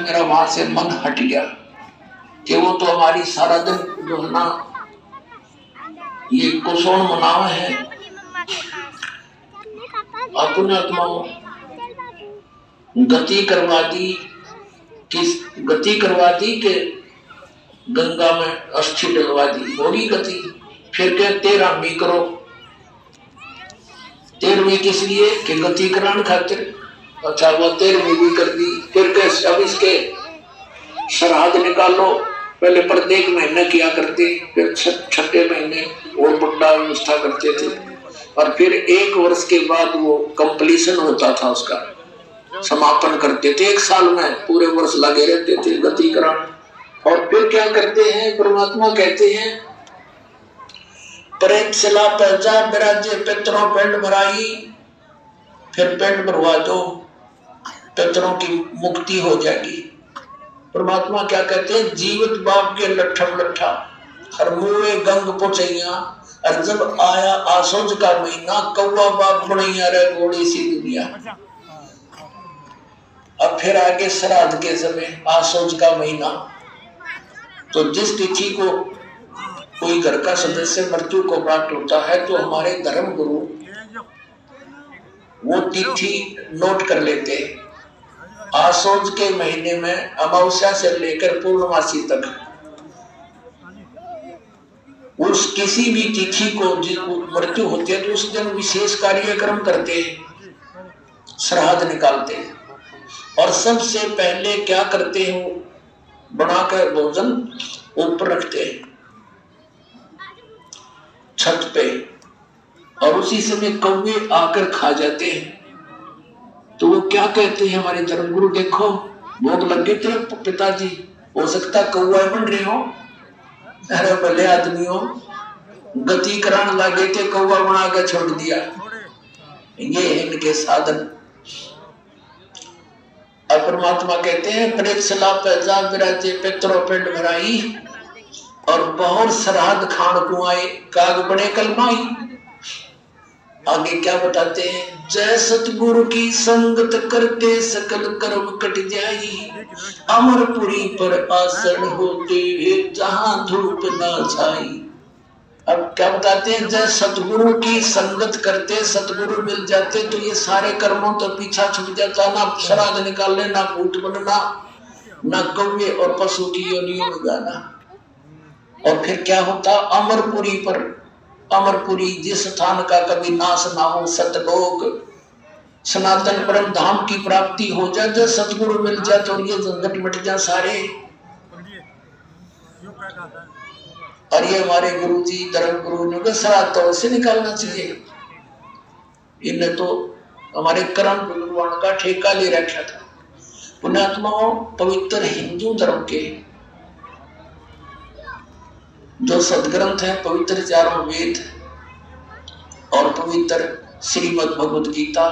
मेरा वहां से मन हट गया कि वो तो हमारी सारा दिन जो है ना ये कुशोण मनावा है अपने आत्माओं गति करवा दी, किस गति करवा दी के गंगा में अस्थि डलवा दी, होगी गति। फिर क्या 13वीं करो, 13वीं किस लिए कि गति कराने खातिर। अच्छा वो 13वीं भी कर दी। फिर क्या अब इसके श्राद्ध निकालो, पहले प्रत्येक महीने किया करते, फिर छठे महीने और बड़ा व्यवस्था करते थे, और फिर 1 वर्ष के बाद वो कंप्लीशन होता था, उसका समापन करते थे। 1 साल में पूरे वर्ष लगे रहते थे गति कराने। और फिर क्या करते हैं, परमात्मा कहते हैं परेक्षला पैजा विराजे पितरों पिंड भराई, फिर पिंड भरवा दो, पितरों की मुक्ति हो जाएगी। परमात्मा क्या कहते हैं, जीवित बाप के लट्ठम लट्ठा हर मुए गंग पुचैया, और जब आया आसोज का महीना कौवा बाप बनैया रे गोड़ी सी दुनिया। अब फिर आगे श्राद्ध के समय आसोज का महीना, तो जिस तिथि को कोई घर का सदस्य मृत्यु को प्राप्त होता है तो हमारे धर्म गुरु वो तिथि नोट कर लेते हैं। आसोज के महीने में अमावस्या से लेकर पूर्णमासी तक उस किसी भी तिथि को मृत्यु होती है तो उस दिन विशेष कार्यक्रम करते हैं, श्राद्ध निकालते हैं। और सबसे पहले क्या करते हैं, बनाकर भोजन ऊपर रखते हैं छत पे, और उसी समय कौवे आकर खा जाते हैं। तो वो क्या कहते हैं हमारे धर्मगुरु, देखो भोग लग गए थे पिताजी, हो सकता कौवा बन रहे हो, अरे भले आदमियों गति कराने लगे थे, कौवा बना के छोड़ दिया। ये है इनके साधन। अब परमात्मा कहते हैं परेक्षला पैजा विराजे पितरों पिंड भराई, और बहुत श्राद्ध खान कुआए काग बने कलमाई। आगे क्या बताते हैं, जय सतगुरु की संगत करते सकल कर्म कट जाई, अमरपुरी पर आसन होते जहां धूप ना छाई। अब क्या बताते हैं, जय सतगुरु की संगत करते सतगुरु मिल जाते तो ये सारे कर्मों तो पीछा छूट जाता, ना श्राद्ध निकालने, ना भूत बनना, ना कौवे और पशु की योनियों में जाना। और फिर क्या होता, अमरपुरी पर, अमरपुरी जिस स्थान का कभी नाश ना हो, सतलोक सनातन परम धाम की प्राप्ति हो जाए, जब सतगुरु मिल जाए तो ये झंझट मिट जाए सारे। और ये हमारे गुरु जी धर्म गुरु ने श्राद्ध तो से निकालना चाहिए, इन्हें तो हमारे कर्म भगवान का ठेका ले रखा था। पुण्यात्माओं, पवित्र हिंदू धर्म के जो सदग्रंथ है, पवित्र 4 वेद और पवित्र श्रीमद् भगवद गीता,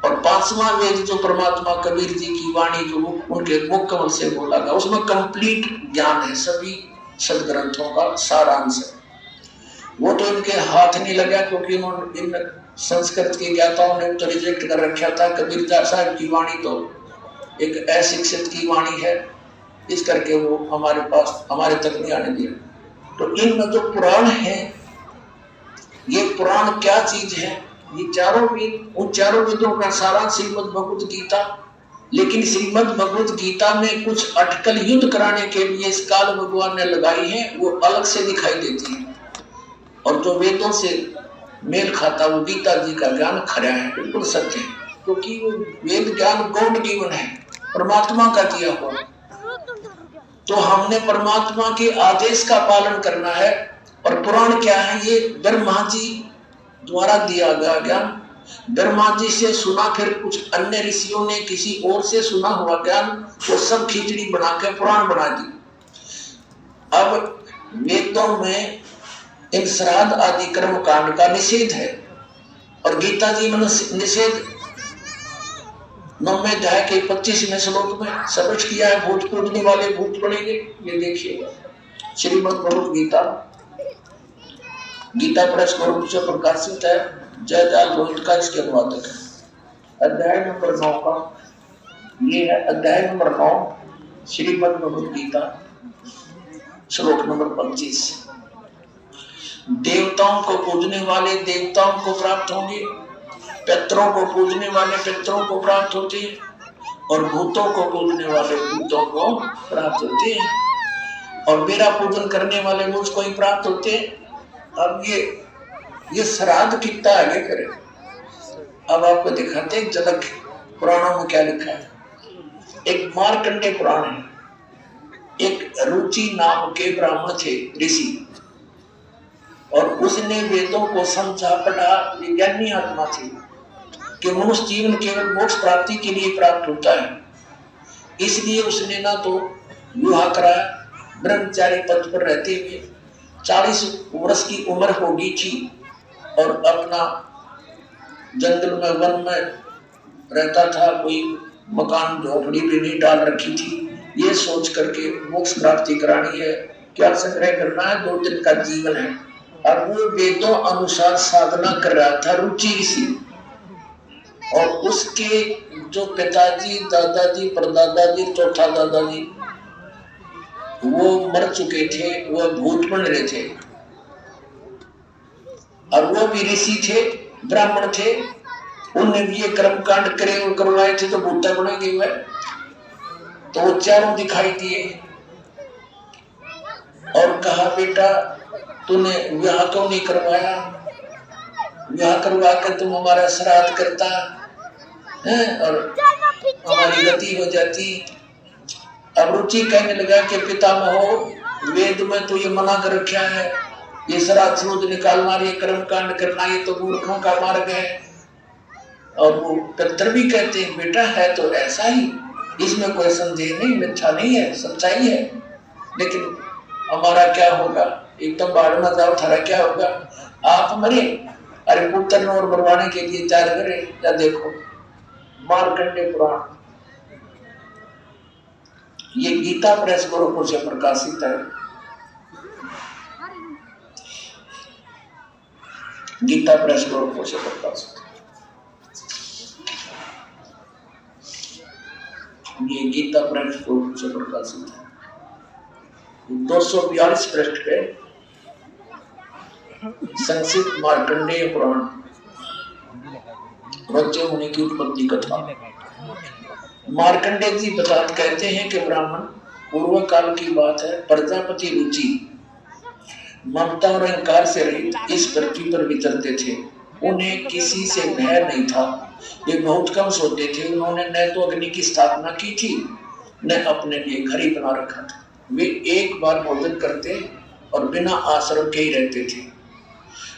और 5वां वेद जो परमात्मा कबीर जी की वाणी जो उनके मुख कमल से बोला गया, उसमें कंप्लीट ज्ञान है, सभी सदग्रंथों का सारांश है। वो तो इनके हाथ नहीं लगा क्योंकि उन्होंने इन संस्कृत के ज्ञाताओं ने तो रिजेक्ट कर रखा था। कबीर साहब की वाणी तो एक अशिक्षित की वाणी है, इस करके वो हमारे पास, हमारे तक नहीं आने दिया। तो इनमें जो पुराण है, ये पुराण क्या चीज है, ये चारों वेद, उन चारों वेदों का सारा श्रीमद् भगवद गीता। लेकिन श्रीमद् भगवद गीता में कुछ अटकल युद्ध कराने के लिए इस काल भगवान ने लगाई है, वो अलग से दिखाई देती है। और जो वेदों से मेल खाता वो गीता जी का ज्ञान खरा है, बिल्कुल सत्य है, क्योंकि वो वेद ज्ञान गॉड गिवन है, परमात्मा का दिया हुआ। तो हमने परमात्मा के आदेश का पालन करना है। और पुराण क्या है, ये ब्रह्मा जी द्वारा दिया गया ज्ञान, ब्रह्मा जी से सुना, फिर कुछ अन्य ऋषियों ने किसी और से सुना हुआ ज्ञान, वो सब खिचड़ी बना के पुराण बना दी। अब वेदों में इन श्राद्ध आदि कर्म कांड का निषेध है, और गीता जी में निषेध 9वें अध्याय के 25वें श्लोक में सबच किया है, भूत कूदने वाले भूत पड़ेंगे। ये देखिएगा श्रीमद् भगवद गीता, गीता प्रेस के रूप से प्रकाशित है, जयदयाल रोहित का इसके अनुवादक है। अध्याय नंबर 9 का ये है अध्याय नंबर 9 श्रीमद् भगवद गीता, श्लोक नंबर 25। देवताओं को पूजने वाले देवताओं को प्राप्त होंगे, पितरों को पूजने वाले पितरों को प्राप्त होते हैं, और भूतों को पूजने वाले भूतों को प्राप्त होते हैं, और मेरा पूजन करने वाले मुझको ही प्राप्त होते हैं। अब ये श्राद्ध कितना आगे करे। अब आपको दिखाते हैं झलक पुराणों में क्या लिखा है। एक मार्कंडेय पुराण है। एक रुचि नाम के ब्राह्मण थे, ऋषि, और उसने वेदों को समझा पढ़ा, विज्ञानी आत्मा थी कि मनुष्य जीवन केवल मोक्ष प्राप्ति के लिए प्राप्त होता है। इसलिए उसने ना तो विवाह कराया, ब्रह्मचारी पद पर रहते हुए 40 वर्ष की उम्र हो गई थी, और अपना जंगल में वन में रहता था, कोई मकान झोपड़ी भी नहीं डाल रखी थी। ये सोच करके मोक्ष प्राप्ति करानी है, क्या संग्रह करना है, 2 दिन का जीवन है। और वो वेदों अनुसार साधना कर रहा था, रुचि ऋषि। और उसके जो पिताजी, दादाजी, परदादाजी, चौथा दादाजी वो मर चुके थे, वो भूत बन रहे थे, और वो भी ऋषि थे, ब्राह्मण थे। उन्हें भी ये कर्म कांड करे और करवाए थे, तो भूता बनेंगे हुए। तो वो चारों दिखाई दिए और कहा, बेटा तूने विवाह क्यों नहीं करवाया? विवाह करवा कर तुम हमारा श्राद्ध करता है और हमारी गति हो जाती। अब रुचि कहने लगा कि पितामहो, वेद में तो ये मना कर रखा है, ये श्राद्ध श्रुद्ध निकालना, ये कर्म कांड करना, ये तो मूर्खों का मार्ग है। और वो पितर भी कहते हैं, बेटा है तो ऐसा ही, इसमें कोई संदेह नहीं, मिथ्या नहीं है, सच्चाई है। लेकिन हमारा क्या होगा? एकदम बाढ़ में जाओ, थारा क्या होगा? आप मरे, अरे पुत्र और मरवाने के लिए तैयार करे। या देखो मार्कंडेय पुराण, ये गीता प्रेस गोरखपुर से प्रकाशित है। गीता प्रेस गोरखपुर से प्रकाशित, ये गीता प्रेस गोरखपुर से प्रकाशित है। 242 पृष्ठ पे संक्षिप्त मार्कंडेय पुराण, रज्जु मुनि की उत्पत्ति कथा। मार्कंडेय जी कहते हैं कि ब्राह्मण पूर्व काल की बात है, प्रजापति रुचि ममता और अहंकार से रहित इस पृथ्वी पर विचरते थे। उन्हें किसी से भय नहीं था, वे बहुत कम सोते थे। उन्होंने न तो अग्नि की स्थापना की थी, न अपने लिए घर ही बना रखा था। वे एक बार भोजन करते और बिना आश्रम के ही रहते थे।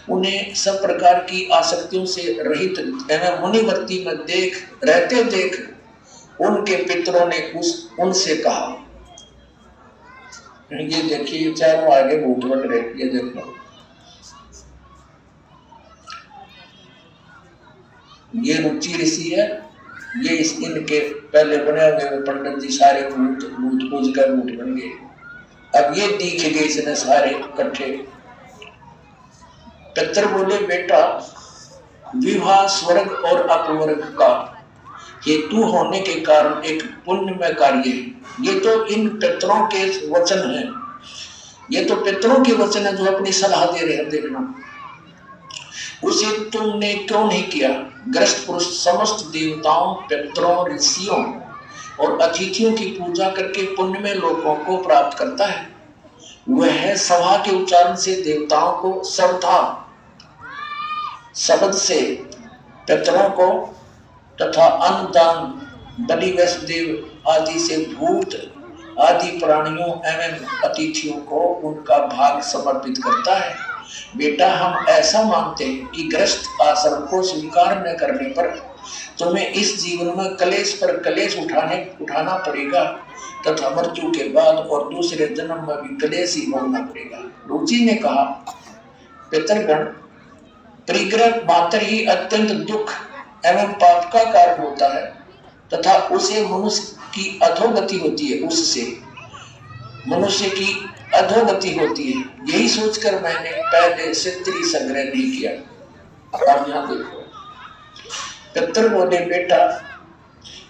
उन्हें सब प्रकार की आसक्तियों से रहित एवं मुनिवृत्ति में देख उनके पितरों ने उनसे कहा, ये देखिए चारों आगे भूत बन रहे, ये देखो, ये रुचि ऋषि है, ये इनके पहले बने हुए पंडित जी सारे भूत पूज कर भूत बन गए। अब ये दिख गए इसने सारे इकट्ठे। पितर बोले, बेटा विवाह स्वर्ग और अपवर्ग का हेतु होने के कारण एक पुण्यमय कार्य है। ये तो इन पितरों के वचन हैं, ये तो पितरों के वचन है जो अपनी सलाह दे रहे हैं। देखना, उसे तुमने क्यों नहीं किया? ग्रस्त पुरुष समस्त देवताओं, पितरों, ऋषियों और अतिथियों की पूजा करके पुण्य में लोगों को प्राप्त करता है। वह सभा के उच्चारण से देवताओं को श्रद्धा, शब्द से पितरों को तथा अन्नदान, बलि, वैष्णदेव आदि से भूत आदि प्राणियों एवं अतिथियों को उनका भाग समर्पित करता है। बेटा हम ऐसा मानते हैं कि गृहस्थ आश्रम को स्वीकार न करने पर तुम्हें इस जीवन में कलेश पर कलेश उठाना पड़ेगा तथा मृत्यु के बाद और दूसरे जन्म में भी कलेश ही भोगना पड़ेगा। रुचि ने कहा, पितरगण, परिग्रह मात्र ही अत्यंत दुख एवं पाप का कारण होता है तथा उसे मनुष्य की अधोगति होती है, उससे मनुष्य की अधोगति होती है। यही सोचकर मैंने पहले से स्त्री संग्रह नहीं किया। अब यहाँ देखो, पितर बोले, बेटा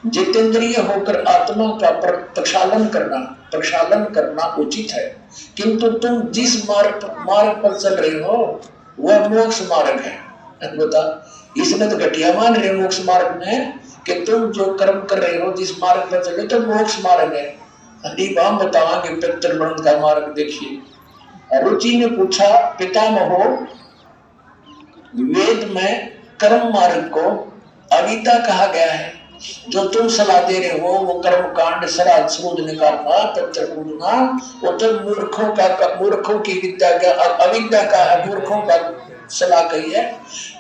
जितेंद्रिय होकर आत्मा का प्रक्षालन करना उचित है, किंतु तुम जिस मार्ग पर चल रहे हो वह मोक्ष मार्ग है। बता, इसने तो घटिया मान रहे मोक्ष मार्ग में कि तुम जो कर्म कर रहे हो जिस मार्ग पर चले तो मोक्ष मार्ग है। अभी हम बतावांगे पितृवृंद का मार्ग। देखिए, रुचि ने पूछा, पितामहो, वेद में कर्म मार्ग को अविद्या कहा गया है, जो तुम सलाह दे रहे हो वो कर्म कांड श्राद्ध श्रूद निकालना पितृ पूजना, वो तो मूर्खों की विद्या का अविद्या का है, मूर्खों का सलाह कही है।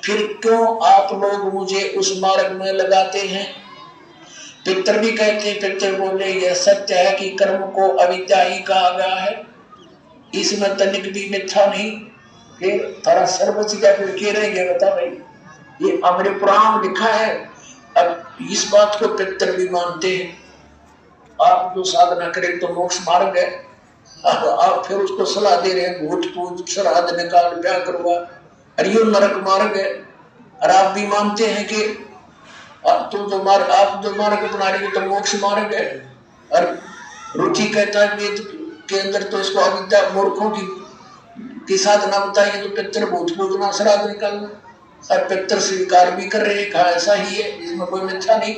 फिर क्यों आप लोग मुझे उस मार्ग में लगाते हैं? पितर भी कहते हैं, पितर बोले यह सत्य है कि कर्म को अविद्या ही कहा गया है, इसमें तनिक भी मिथ्या नहीं। फिर थारा सर्वोच्च क्या फिर कह रहे हैं? बता भाई, ये हमारे पुराण में लिखा है। अब इस बात को पितर भी मानते हैं, आप जो साधना करें तो मोक्ष मार्ग है, आप फिर उसको सलाह दे रहे हैं भूत पूज श्राद्ध निकाल ब्याह करवा, अरे यो नरक मार्ग है। और आप भी मानते हैं कि आप जो मार्ग अपना रहे हो तो मोक्ष मार्ग है। और रुचि कहता है वेद के अंदर तो इसको अविद्या मूर्खों की साधना बताइए, तो पितर भूत पूजना श्राद्ध निकालना, और पितर स्वीकार भी कर रहे हैं, कहा ऐसा ही है, इसमें कोई मिथ्या नहीं।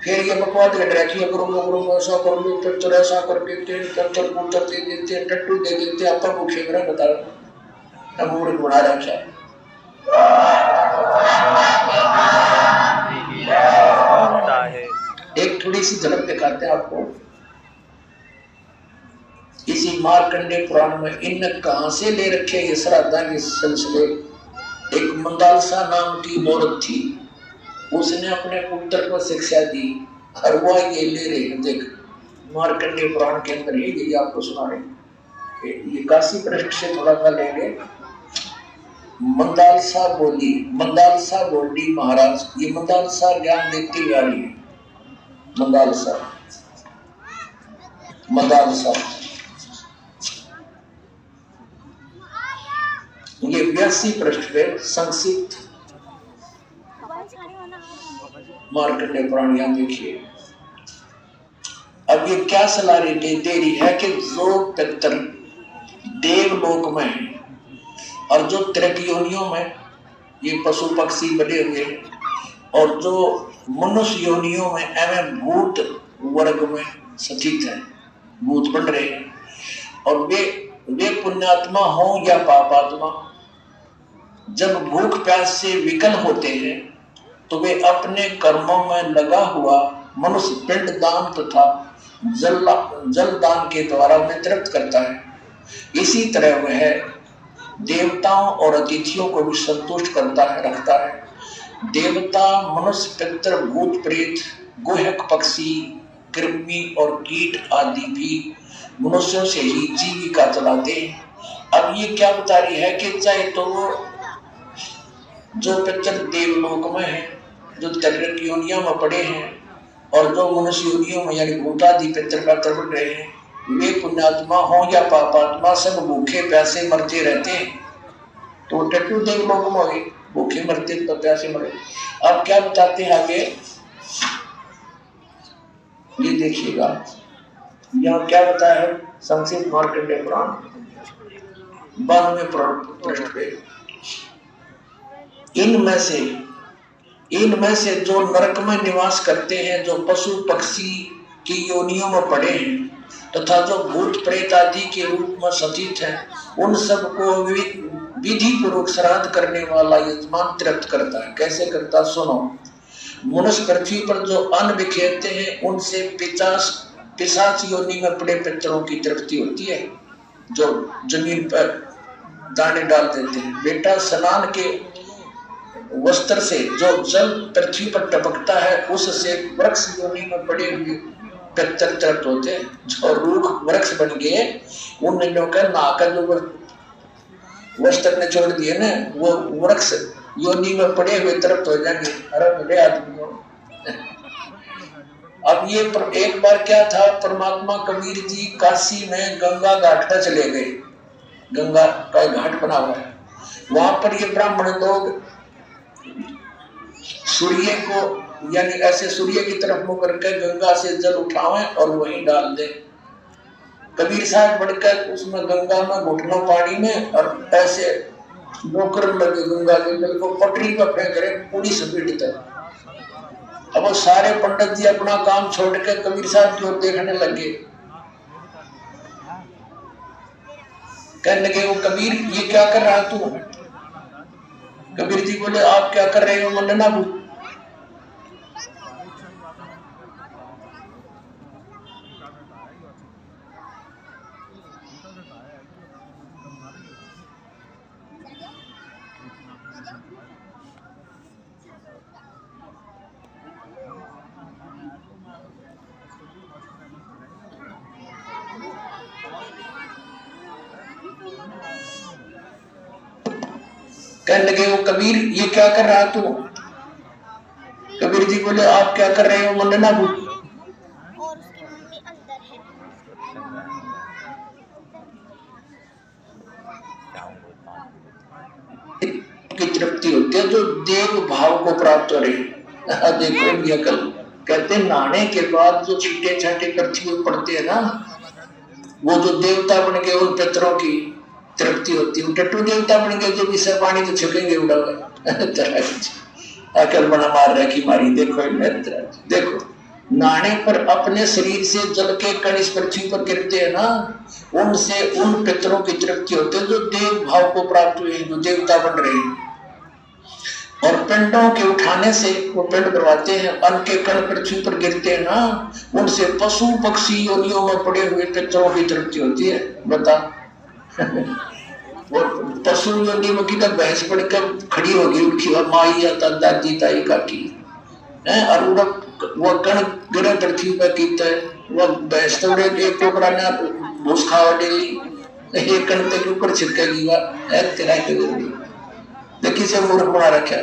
फिर ये बकवाद कर रहा है, गुरु ऐसा कर लो, पितर ऐसा कर देते, पितर पुत्र दे देते, टट्टू दे देते, आपका मुख्य मेरा बता रहा मूर्ख बना रखा है। एक थोड़ी सी झलक दिखाते हैं आपको इसी मार्कंडे पुराण में। इन कहां से ले रखे ये श्राद्धा के सिलसिले? एक मंदालसा नाम की औरत थी, उसने अपने पुत्र को शिक्षा दी, और वह ये ले रहे हैं। देख, मार्कंडे पुराण के अंदर ये आपको सुना रहे, ये काशी पृष्ठ से थोड़ा सा लेंगे। मंदालसा बोली महाराज, ये मंदालसा ज्ञान देती वाली है। मंदालसा ये 82 पृष्ठ पे संक्षिप्त मार्कंडे पुराण यहाँ देखिए। अब ये क्या सलाह दे रही है कि जो पितर देवलोक में है और जो त्रिक योनियों में ये पशु पक्षी बने हुए हैं, और जो मनुष्य योनियों में एवं भूत वर्ग में स्थित है, भूत बन रहे हैं, और वे पुण्यात्मा हो या पापात्मा, जब भूख प्यास से विकल होते हैं तो वे अपने कर्मों में लगा हुआ मनुष्य पिंड दान तथा जल दान के द्वारा उन्हें तृप्त करता है। इसी तरह वह देवताओं और अतिथियों को भी संतुष्ट रखता है। देवता, मनुष्य, पितर, भूत, प्रेत, गुहक, पक्षी, कृमि और कीट आदि भी मनुष्यों से ही जीविका चलाते हैं। अब ये क्या बता रही है कि चाहे तो वो जो पितर देवलोक में है, जो त्रिक योनियों में पड़े हैं, और जो मनुष्य योनियों में यानी भूतादि पितर का बन रहे हैं, वे पुण्यात्मा हो या पापात्मा, सब भूखे प्यासे मरते रहते हैं। तो टट्टू देवलोक में हुए भूखे मरते तो प्यासे मरे। अब क्या बताते हैं आगे, ये देखिएगा यहाँ क्या बताया है संक्षिप्त मार्कंडे पुराण 92 पृष्ठ पे। इनमें से जो नरक में निवास करते हैं, जो पशु पक्षी की योनियों में पड़े हैं, तथा जो भूत प्रेत आदि के रूप में स्थित हैं, उन सबको विधि पूर्वक श्राद्ध करने वाला यजमान तृप्त करता है। कैसे करता? सुनो। मनुष्य पृथ्वी पर जो अन्न बिखेरते हैं, उनसे पिशाच योनि में पड़े पितरों की तृप्ति होती है, जो जमीन पर दाने डाल देते हैं। बेटा, स्नान के वस्त्र से जो जल पृथ्वी पर टपकता है, उससे वृक्ष योनि में पड़े हुए पितर तृप्त होते हैं। जो रूख वृक्ष बन गए, उन लोगों नहाकर जो वस्त्र ने छोड़ दिए ना, वो वृक्ष योनि में पड़े हुए तृप्त हो जाएंगे। अरे मेरे आदमी हो। अब ये एक बार क्या था, परमात्मा कबीर जी काशी में गंगा घाट पर चले गए। गंगा का घाट बना हुआ है, वहां पर ये ब्राह्मण लोग सूर्य को यानी ऐसे सूर्य की तरफ मुंह करके गंगा से जल उठावें और वहीं डाल दें। कबीर साहब बढ़कर उसमें गंगा में घुटनों पानी में और ऐसे नौकर लगे गंगा के जल को पटरी पर फेंक रहे पूरी स्पीड तक। अब वो सारे पंडित जी अपना काम छोड़ के कबीर साहब की ओर देखने लगे। कहने लगे वो कबीर ये क्या कर रहा तू? कबीर जी बोले आप क्या कर रहे हो मंडना बू? कहने लगे वो कबीर ये क्या कर रहा तू? कबीर जी बोले आप क्या कर रहे हो मंडना बू? और उसकी मम्मी अंदर है। की तृप्ति होती है जो देव भाव को प्राप्त हो रही। देखो ये कल कहते नहाने के बाद जो छींटे छाटे पृथ्वी पर पड़ते हैं ना, वो जो देवता बन के उन पितरों की तृप्ति होती है। टट्टू देवता बन के जो विषय पानी तो छकेंगे उड़ा अकल बना मार रहा की मारी। देखो देखो नहाने पर अपने शरीर से जल के कण इस पृथ्वी पर गिरते हैं ना, उनसे उन पितरों की तृप्ति होती है जो देव भाव को प्राप्त हुए, जो देवता बन रहे हैं। और पिंडों के उठाने से वो पिंड करवाते हैं, अन्न के कण पृथ्वी पर गिरते हैं ना, उनसे पशु पक्षी योनियों में पड़े हुए पितरों की तृप्ति होती है। बता वो पशु योनि में किधर भैंस पड़कर खड़ी होगी उनकी माई या दादी ताई काकी है, और वो कण गिरे पृथ्वी पर गिरता है। वो भैंस तो एक टोकरा ना भूस खावा डेली, एक कण के ऊपर छिड़केगी वह तेरा के देखिए से मूर्ख बना रखा।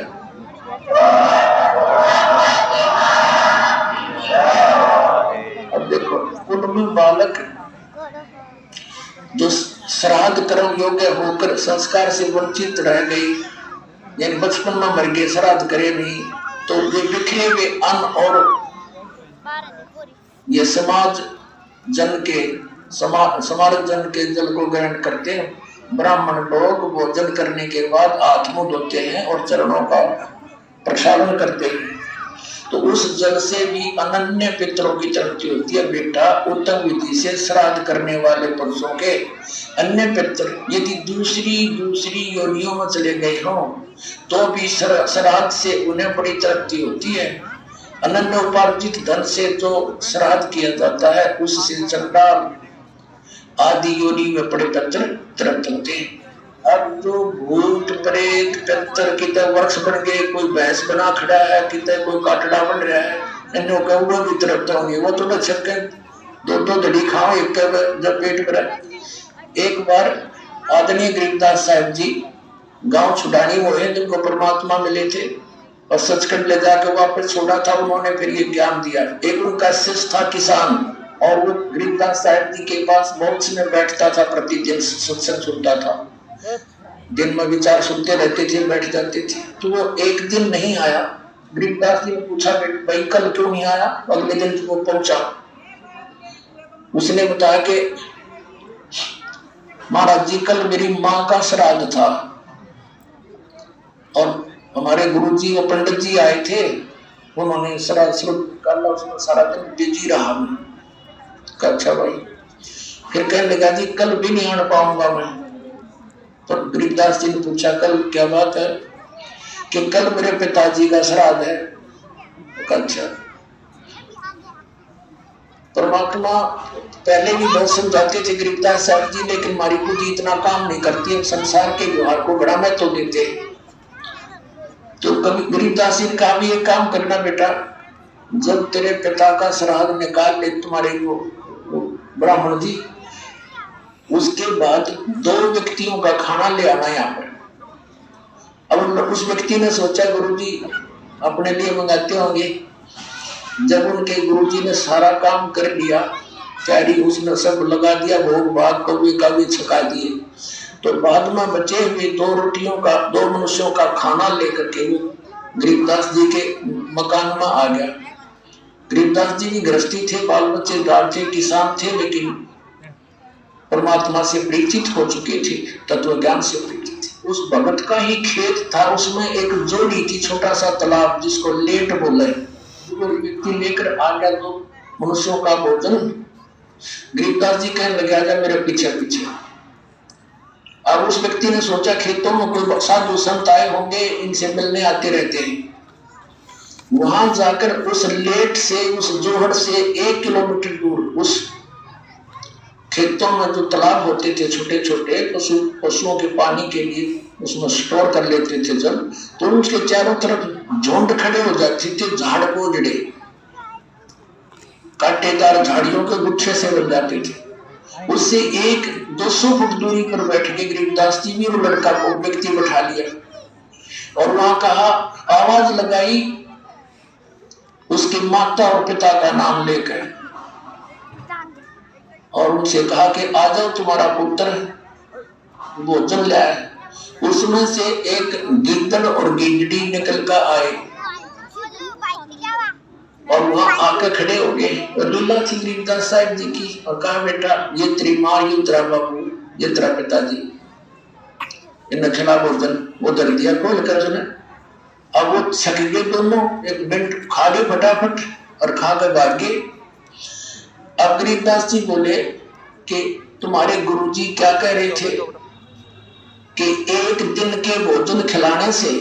अब देखो उनमें बालक जो श्राद्ध कर्म योग्य होकर संस्कार से वंचित रह गई, यानी बचपन में मर गए, श्राद्ध करे नहीं, तो वे बिखरे हुए अन्न और ये समाज जन के जल को ग्रहण करते हैं। ब्राह्मण लोग भोजन करने के बाद हाथ मुंह धोते हैं और चरणों का प्रक्षालन करते हैं, तो उस जल से भी अनन्य पितरों की तृप्ति होती है। बेटा उत्तम विधि से श्राद्ध करने वाले पुरुषों के अन्य पितर यदि दूसरी योनियों में चले गए हों तो भी श्राद्ध से उन्हें बड़ी तृप्ति होती है। अनन्य उपार्जित धन से जो श्राद्ध किया जाता है उससे चंडाल आदि योनि में पड़े पितर तृप्त होते हैं। अब जो भूत प्रेत पितर कितने वृक्ष बन गए, कोई भैंस बना खड़ा है, कितने कोई काटड़ा बन रहा है, इन्हों का वो भी तृप्त होंगे। वो तो छक्के दो धड़ी खाओ एक जब पेट भरा। एक बार आदरणीय गरीबदास साहब जी गांव छुड़ानी हुए जिनको परमात्मा मिले थे और सचखंड ले जाकर वापस छोड़ा था, उन्होंने फिर ये ज्ञान दिया। एक उनका शिष्य था किसान, और वो गरीबदास साहब जी के पास मोक्ष में बैठता था, प्रतिदिन सत्संग सुनता था, दिन में विचार सुनते रहते थे, बैठ जाते थे। तो वो एक दिन नहीं आया। गरीबदास जी ने पूछा भाई कल क्यों नहीं आया? अगले दिन वो पहुंचा, उसने बताया कि महाराज जी कल मेरी माँ का श्राद्ध था और हमारे गुरु जी और पंडित जी आए थे, उन्होंने श्राद्ध कर उसमें सारा दिन बिजी रहा मैं। अच्छा भाई, फिर कहने लगा जी कल भी नहीं आना पाऊंगा मैं। तो गरीबदास जी ने पूछा कल क्या बात है? कि कल मेरे पिताजी का श्राद्ध है। अच्छा, परमात्मा पहले भी बहुत समझाते थे गरीबदास साहब जी, लेकिन हमारी बुद्धि इतना काम नहीं करती है, संसार के व्यवहार को बड़ा महत्व देते। तो कभी गरीबदास जी ने कहा भी एक काम करना बेटा, जब तेरे पिता का श्राद्ध निकाल ले तुम्हारे वो ब्राह्मण जी, उसके बाद 2 व्यक्तियों का खाना ले आना यहाँ पर। अब उस व्यक्ति ने सोचा गुरुजी अपने लिए मंगाते होंगे। जब उनके गुरुजी ने सारा काम कर लिया, तैयारी उसने सब लगा दिया, भोग भाग कभी छका दिए, तो बाद में बचे हुए 2 रोटियों का 2 मनुष्यों का खाना लेकर के वो गरीबदास जी के मकान में आ गया। गरीबदास जी भी गृहस्थी थे, बाल बच्चे दार थे, किसान थे, लेकिन परमात्मा से परिचित हो चुके थे, तत्व ज्ञान से परिचित थे। उस भगत का ही खेत था, उसमें एक जोड़ी थी, छोटा सा तालाब जिसको लेट बोले। वो व्यक्ति लेकर आ गया तो मनुष्यों का भोजन। गरीबदास जी कहने लगे आजा मेरे पीछे पीछे। अब उस व्यक्ति ने सोचा खेतों में कोई साधु संत आए होंगे, इनसे मिलने आते रहते हैं। वहां जाकर उस लेट से, उस जोहड़ से 1 किलोमीटर दूर उस खेतों में जो तालाब होते थे छोटे छोटे, पशुओं के पानी के लिए उसमें स्टोर कर लेते थे जल, तो उसके चारों तरफ झुंड खड़े हो जाते थे, झाड़ पोजड़े कांटेदार झाड़ियों के गुच्छे से बन जाते थे। उससे 100-200 फुट दूरी पर बैठ के गरीबदास जी भी वो लड़का को व्यक्ति बैठा लिया और वहां कहा, आवाज लगाई उसकी माता और पिता का नाम लेकर और उनसे कहा कि आ जाओ तुम्हारा पुत्र भोजन लाया। उसमें से एक गिद्दड़ और गिद्धड़ी निकल कर आए और वहां आकर खड़े हो गए और लीला थी गरीबदास साहब जी की और कहा, बेटा ये तेरी माँ, ये तेरा बाबू, ये तेरा पिताजी, इन्हें खिला भोजन। वो धर दिया खोल कर उसने। अब वो छक गए दोनों, 1 मिनट खा गए फटाफट और खा कर भाग गए। अब गरीबदास जी बोले कि तुम्हारे गुरुजी क्या कह रहे थे कि 1 दिन के भोजन खिलाने से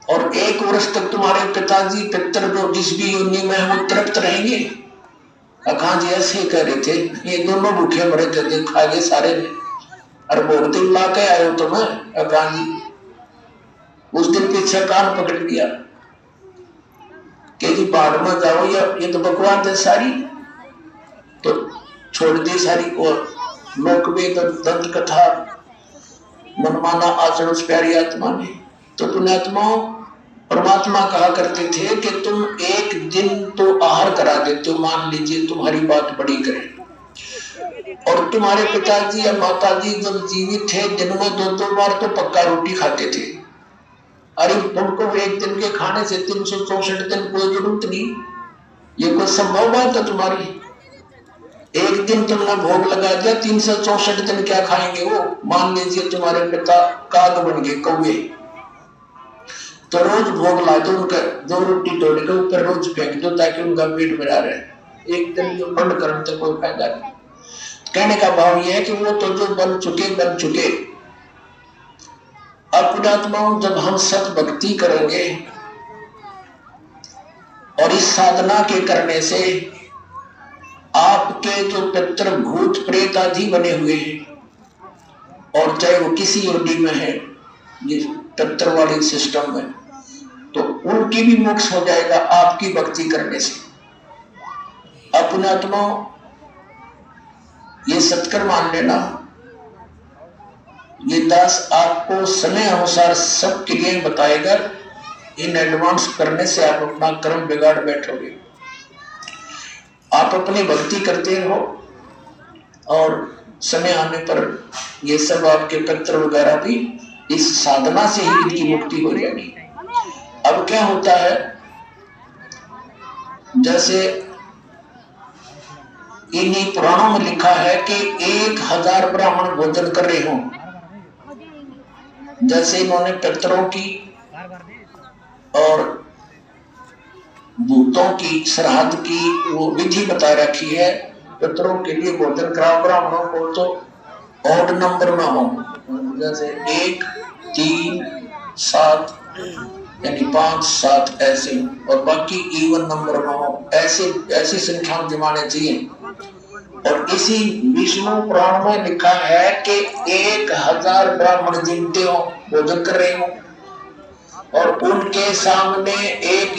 और 1 वर्ष तक तुम्हारे पिताजी पितर जो जिस भी योनि में है वो तृप्त रहेंगे। अखा जी ऐसे कह रहे थे, ये दोनों भूखे मरे थे, खा गए सारे ने और भोग तो ला के आए हो तुम्हें। अखा जी उस दिन पीछे कान पकड़ लिया कि जी बाढ़ में जाओ, या ये तो बकवास है सारी, तो छोड़ दी सारी। और लोकवेद दंत कथा मनमाना आचरण उस प्यारी आत्मा ने। तो पुण्यात्माओं, परमात्मा कहा करते थे कि तुम 1 दिन तो आहार करा देते हो, मान लीजिए तुम्हारी बात बड़ी करें, और तुम्हारे पिताजी या माताजी जब जीवित थे दिन में 2-2 बार तो पक्का रोटी खाते थे। अरे तुमको 1 दिन के खाने से 364 दिन कोई जरूरत नहीं, ये कोई संभव बात है तुम्हारी? 1 दिन तुमने भोग लगा दिया, 364 दिन क्या खाएंगे वो? मान लीजिए तुम्हारे पिता काग बन गए, कौवे, तो रोज भोग ला दो उनका, 2 रोटी तोड़ के ऊपर रोज फेंक दो ताकि उनका पेट भरा रहे। 1 दिन जो बंद करने से कोई फायदा नहीं। कहने का भाव यह है कि वो तो जो बन चुके। अब पुण्यात्माओं, जब हम सत भक्ति करेंगे और इस साधना के करने से आपके जो पितर भूत प्रेत आदि बने हुए हैं, और चाहे वो किसी योनि में है, ये पितर वाली सिस्टम में, तो उनकी भी मोक्ष हो जाएगा आपकी भक्ति करने से। अपने आत्मा ये सत्कर मान लेना, ये दास आपको समय अनुसार सब क्रियाएं बताएगा। इन एडवांस करने से आप अपना कर्म बिगाड़ बैठोगे। आप अपनी भक्ति करते रहो और समय आने पर ये सब आपके पितर वगैरह भी इस साधना से ही इनकी मुक्ति हो जाएगी। अब क्या होता है, जैसे इन्हीं पुराणों में लिखा है कि 1000 ब्राह्मण भोजन कर रहे हों, जैसे इन्होंने पितरों की और भूतों की श्राद्ध की वो विधि बता रखी है। पितरों के लिए भोजन कराओ, ब्राह्मणों को तो ऑड नंबर में हो, जैसे 1, 3, 7 यानी 5, 7 ऐसे, और बाकी इवन नंबर में हो, ऐसी संख्या में जमाने चाहिए। और इसी विष्णु पुराण में लिखा है कि 1000 ब्राह्मण जिनते हो, भोजन कर रहे हो, और उनके सामने एक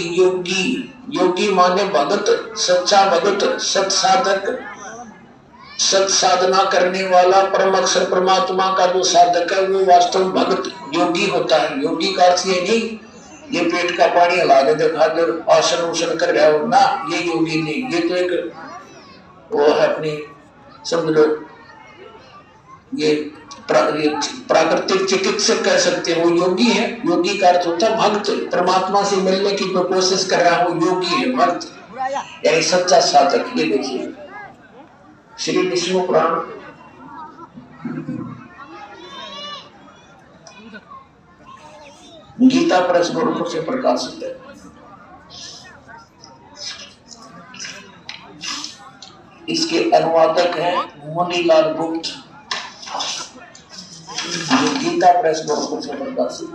योगी माने भगत, सच्चा भगत, सत्साधक, सत साधना करने वाला परम अक्षर परमात्मा का जो साधक है वो वास्तव भगत योगी होता है। योगी का अर्थ ये नहीं ये पेट का पानी हला दे दिखा दे आसन उसन कर रहा हो ना, ये योगी नहीं, ये तो एक वो है अपनी समझ लो ये प्राकृतिक चिकित्सक कह सकते हैं, वो योगी है। योगी का अर्थ होता है भक्त, परमात्मा से मिलने की जो कोशिश कर रहा है वो योगी है, भक्त यानी सच्चा साधक। ये देखिए श्री विष्णु पुराण गीता प्रेस गोरखपुर से प्रकाशित है। इसके अनुवादक हैं मुनीलाल गुप्त, जो गीता प्रेस गोरखपुर से प्रकाशित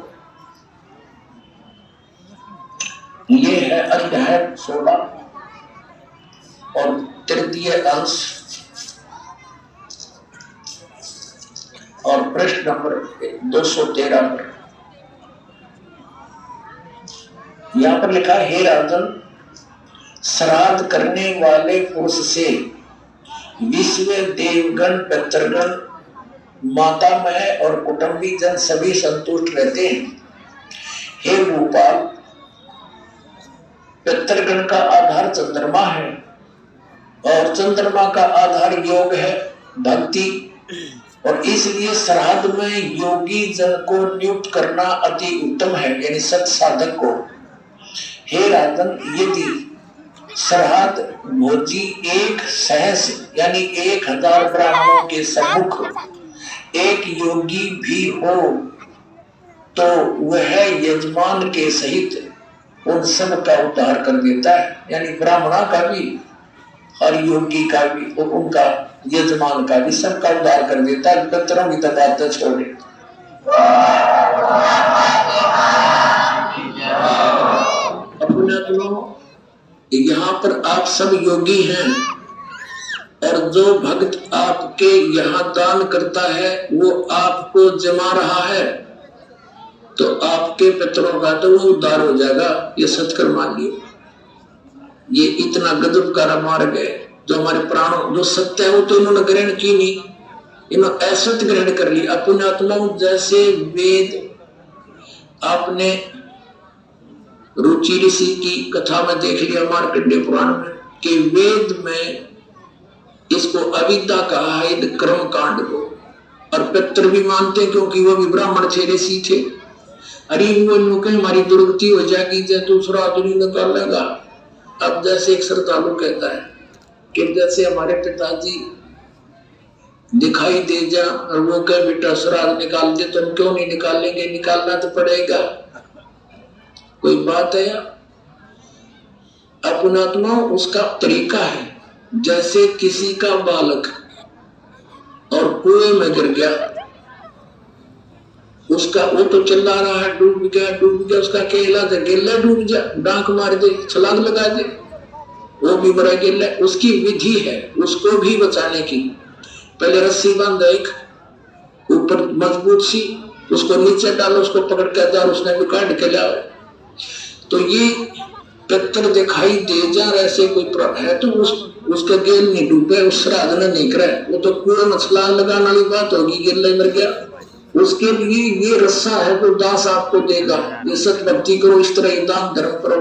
है। ये है अध्याय 16 और तृतीय अंश और पृष्ठ नंबर 213 पर यहां पर लिखा है, हे राजन, श्राद्ध करने वाले पुरुष से विश्व देवगण, पितृगण, मातामह और कुटुंबी जन सभी संतुष्ट रहते हैं। हे भूपाल, पितृगण का आधार चंद्रमा है और चंद्रमा का आधार योग है, भक्ति, और इसलिए श्राद्ध में योगी जन को नियुक्त करना अति उत्तम है, यानी सत साधक को। हे राजन, यदि श्राद्ध भोजी एक सहस यानी 1000 ब्राह्मणों के सम्मुख एक योगी भी हो तो वह यजमान के सहित उन सब का उद्धार कर देता है, यानी ब्राह्मणा का भी और योगी का भी और उनका यजमान का भी, सबका उद्धार कर देता है। पितरों की तो बात छोड़े। यहाँ पर आप सब योगी हैं और जो भक्त आपके यहाँ दान करता है वो आपको जमा रहा है, तो आपके पितरों का तो वो उद्धार हो जाएगा। ये सत्कर मानिए। ये इतना गजब का मार्ग है जो हमारे प्राणों, जो सत्य है वो तो इन्होंने ग्रहण की नहीं, इन्होंने असत्य ग्रहण कर ली। अपने आत्माओं जैसे वेद, आपने रुचि ऋषि की कथा में देख लिया मार्कंडेय पुराण में कि वेद में इसको अविद्या कहा है, कर्म कांड को, और पितृ भी मानते क्योंकि वो भी ब्राह्मण थे, ऋषि थे। अरे वो लोग हमारी दुर्गति हो जाएगी जब दूसरा आदमी निकाल लेगा। अब जैसे एक श्रद्धालु कहता है कि जैसे हमारे पिताजी दिखाई दे जा और वो कहे बेटा श्राद्ध निकाल दे, तो हम क्यों नहीं निकालेंगे, निकालना तो पड़ेगा। कोई बात है? अपनात्मा उसका तरीका है। जैसे किसी का बालक और कुएं में गिर गया, उसका वो तो चिल्ला रहा है डूब गया डूब गया, उसका क्या इलाज है? गिल्ला डूब जा, डांक मार दे, छलांग लगा दे, वो भी मरा गिल्ला। उसकी विधि है उसको भी बचाने की। पहले रस्सी बांध, एक ऊपर मजबूत सी, उसको नीचे डालो, उसको पकड़ के जा, उसने भी काट के लाओ। तो ये पितर दिखाई दे जा ऐसे कोई है तो उसका गेल नहीं डूबे, उस श्राद्ध ने नहीं करे, वो तो पूरा छलांग लगाने वाली बात होगी, गिल्ला मर गया। उसके लिए ये रस्सा है तो दास आपको देगा। ये सत भक्ति करो, इस तरह ही दान धर्म करो,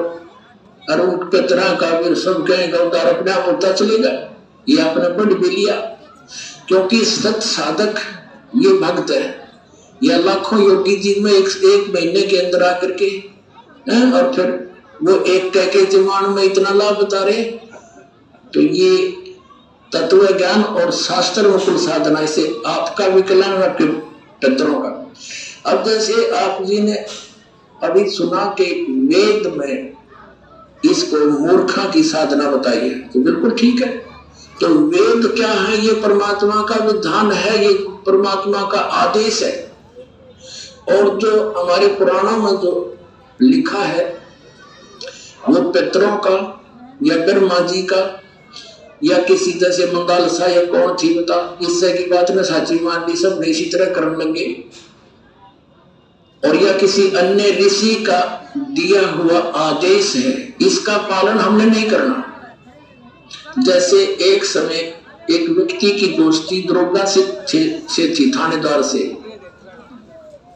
और उन पितरा का भी सब कहेगा उद्धार अपने आप होता चलेगा। ये आपने पढ़ भी लिया, क्योंकि सत साधक ये भक्त है। या लाखों योगी जी में एक महीने के अंदर आकर के और फिर वो एक कह के जमान में इतना लाभ बता रहे, तो ये तत्व ज्ञान और शास्त्र मुकुल साधना से आपका भी कल्याण और आपके पितरों का। अब जैसे आप जी ने अभी सुना कि वेद में इसको मूर्खा की साधना बताई है, तो बिल्कुल ठीक है। तो वेद क्या है? ये परमात्मा का विधान है, ये परमात्मा का आदेश है। और जो हमारे पुराणों में जो लिखा है वो पितरों का या ब्रह्मा जी का या किसी जैसे मंगालसा या कौन थी बता, इससे की बात ने साची मान ली, सब इसी तरह करने लगे। और या किसी अन्य ऋषि का दिया हुआ आदेश है, इसका पालन हमने नहीं करना। जैसे एक समय एक व्यक्ति की दोस्ती दरोगा से थी, थानेदार से,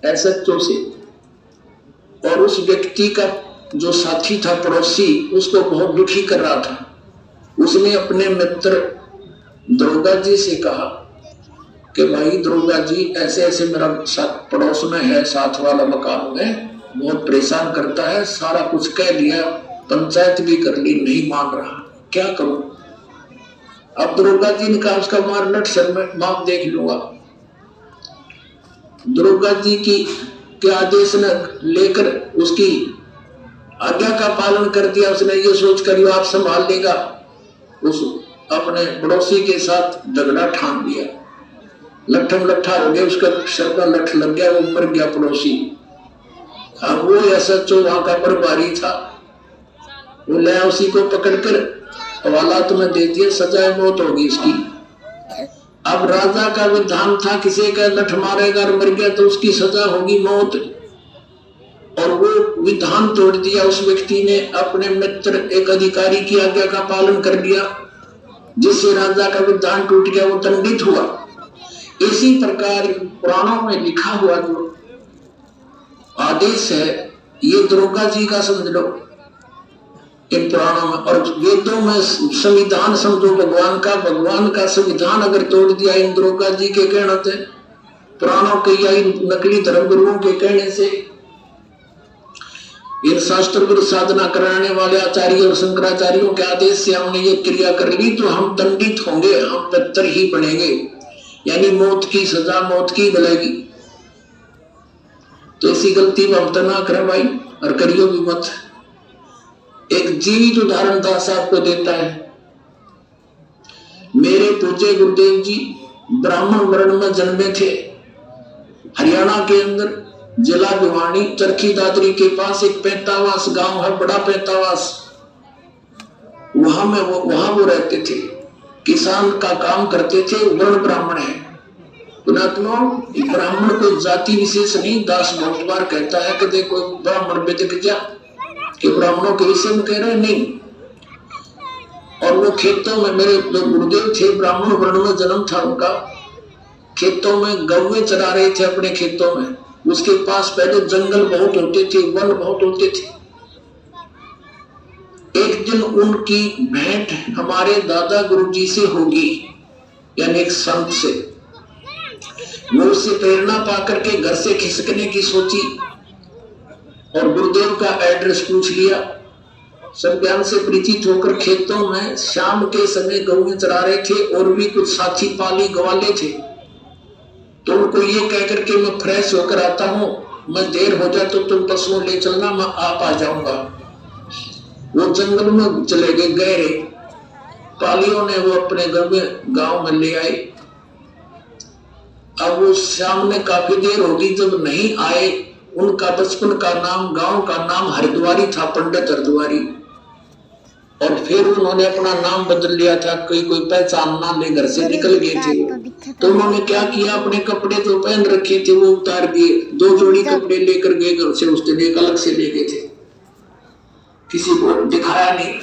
एसएचओ से, और उस व्यक्ति का जो साथी था पड़ोसी उसको बहुत दुखी कर रहा था। उसने अपने मित्र दरोगा जी से कहा कि भाई दुर्गा जी ऐसे ऐसे मेरा पड़ोस में है, साथ वाला मकान में बहुत परेशान करता है, सारा कुछ कह दिया, पंचायत भी कर ली, नहीं मान रहा, क्या करूं। अब दुर्गा जी ने कहा उसका मार नट सर में माप देख लूंगा। दुर्गा जी की के आदेश ने लेकर उसकी आज्ञा का पालन कर दिया। उसने ये सोचकर आप संभाल लेगा, उस अपने पड़ोसी के साथ झगड़ा ठान लिया। लट्ठम लट्ठा हो गया, उसका सर का लठ लग गया, वो मर गया पड़ोसी। अब वो SHO वहां का प्रभारी था, वो लाया उसी को पकड़कर हवालात में दे दिया, सजाए मौत होगी इसकी। अब राजा का विधान था किसी का लठ मारेगा और मर गया तो उसकी सजा होगी मौत, और वो विधान तोड़ दिया उस व्यक्ति ने। अपने मित्र एक अधिकारी की आज्ञा का पालन कर लिया, जिससे राजा का विधान टूट गया, वो दंडित हुआ। इसी प्रकार पुराणों में लिखा हुआ जो आदेश है ये दुर्गा जी का समझ लो इन पुराणों में। और वेदों में संविधान समझो भगवान का संविधान अगर तोड़ दिया इन दुर्गा जी के कहने से, पुराणों के या इन नकली धर्म गुरुओं के कहने से, इन शास्त्र गुरु साधना कराने वाले आचार्य और शंकराचार्यों के आदेश से हमने ये क्रिया कर ली तो हम दंडित होंगे, हम पितर ही बनेंगे, यानी मौत की सजा मौत की मिलेगी। तो ऐसी गलती हम तो ना करें भाई, और करियो भी मत। एक जीवित उदाहरण दास आपको देता है। मेरे पूज्य गुरुदेव जी ब्राह्मण वर्ण में जन्मे थे। हरियाणा के अंदर जिला भिवानी चरखी दादरी के पास एक पैंतावास गांव है, बड़ा पैंतावास, वहां वो रहते थे, किसान का काम करते थे, वर्ण ब्राह्मण है। ब्राह्मण कोई जाति विशेष नहीं, दास बहुत बार कहता है कि देखो ब्राह्मण बेदक जा कि ब्राह्मणों के विषय में कह रहे नहीं। और वो खेतों में, मेरे जो गुरुदेव थे ब्राह्मण वर्ण में जन्म था उनका, खेतों में गौवे चरा रहे थे अपने खेतों में। उसके पास पहले जंगल बहुत होते थे, वन बहुत होते थे। एक दिन उनकी भेंट हमारे दादा गुरुजी से होगी, यानी एक संत से। वो उससे प्रेरणा पाकर के घर से खिसकने की सोची और गुरुदेव का एड्रेस पूछ लिया। सब ज्ञान से परिचित होकर खेतों में शाम के समय गौएं चरा रहे थे और भी कुछ साथी पाली गवाले थे। तो उनको ये कहकर के मैं फ्रेश होकर आता हूँ, मैं देर हो जाए तो तुम पशुओं ले चलना, मैं आप आ जाऊंगा। वो जंगल में चले गए गहरे। पालियों ने वो अपने गांव में ले आए। अब वो शाम में काफी देर होगी, जब नहीं आए, उनका बचपन का नाम, गांव का नाम हरिद्वारी था, पंडित हरिद्वारी। और फिर उन्होंने अपना नाम बदल लिया था, कोई पहचान ना ले, घर से निकल गए थे। तो उन्होंने क्या किया, अपने कपड़े तो पहन रखे थे वो उतार दिए, 2 जोड़ी कपड़े लेकर गए घर से, उसने एक अलग से ले गए थे, किसी को दिखाया नहीं।